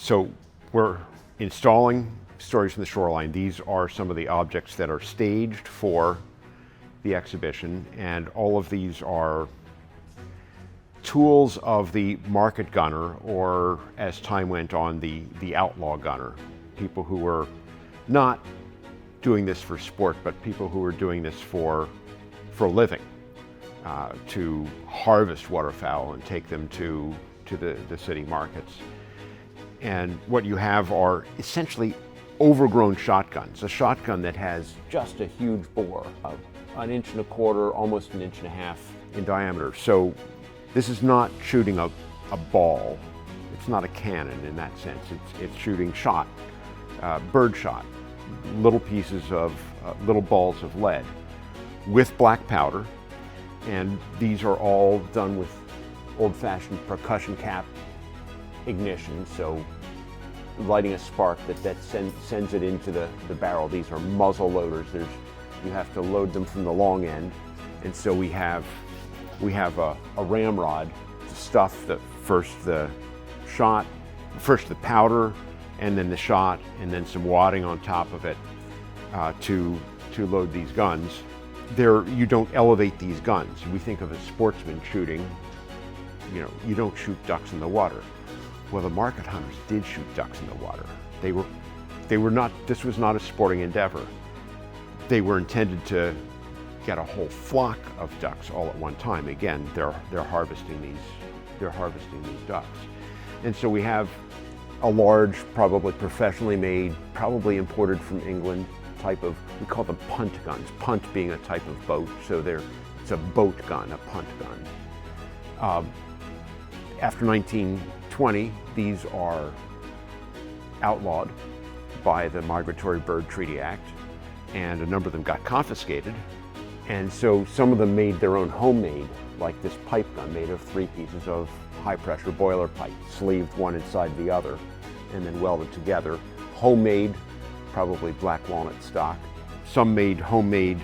So we're installing Stories from the Shoreline. These are some of the objects that are staged for the exhibition, and all of these are tools of the market gunner, or as time went on, the outlaw gunner. People who were not doing this for sport, but people who were doing this for a living, to harvest waterfowl and take them to the city markets. And what you have are essentially overgrown shotguns. A shotgun that has just a huge bore of 1.25 inches, almost 1.5 inches in diameter. So this is not shooting a ball. It's not a cannon in that sense. It's shooting shot, bird shot, little pieces of, little balls of lead with black powder. And these are all done with old-fashioned percussion cap ignition, so lighting a spark that sends it into the barrel. These are muzzle loaders. You have to load them from the long end, and so we have a ramrod to stuff first the powder, and then the shot, and then some wadding on top of it to load these guns. You don't elevate these guns. We think of a sportsman shooting. You don't shoot ducks in the water. Well, the market hunters did shoot ducks in the water. They were not. This was not a sporting endeavor. They were intended to get a whole flock of ducks all at one time. Again, they're harvesting these ducks, and so we have a large, probably professionally made, probably imported from England type of. We call them punt guns. Punt being a type of boat, so it's a boat gun, a punt gun. After 1920, these are outlawed by the Migratory Bird Treaty Act, and a number of them got confiscated. And so some of them made their own homemade, like this pipe gun made of 3 pieces of high-pressure boiler pipe, sleeved one inside the other, and then welded together. Homemade, probably black walnut stock. Some made homemade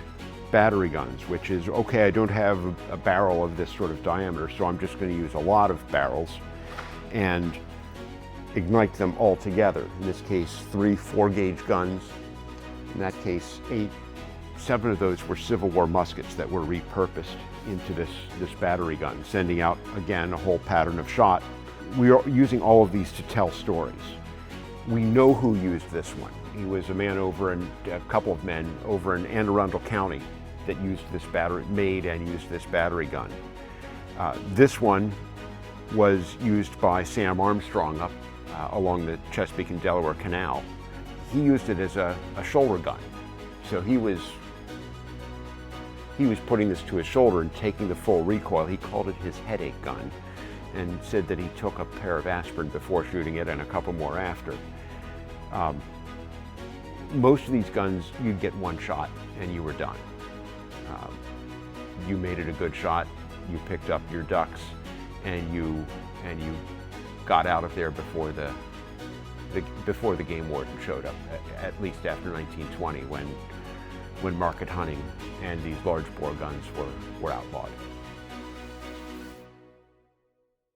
battery guns, which is, okay, I don't have a barrel of this sort of diameter, so I'm just going to use a lot of barrels and ignite them all together. In this case, 3 4-gauge guns. In that case, 7 of those were Civil War muskets that were repurposed into this battery gun, sending out, again, a whole pattern of shot. We are using all of these to tell stories. We know who used this one. He was a couple of men over in Anne Arundel County that made and used this battery gun. This one was used by Sam Armstrong up along the Chesapeake and Delaware Canal. He used it as a shoulder gun. So he was putting this to his shoulder and taking the full recoil. He called it his headache gun, and said that he took a pair of aspirin before shooting it and a couple more after. Most of these guns, you'd get 1 shot and you were done. You made it a good shot, you picked up your ducks, and you got out of there before the game warden showed up, at least after 1920, when market hunting and these large bore guns were outlawed.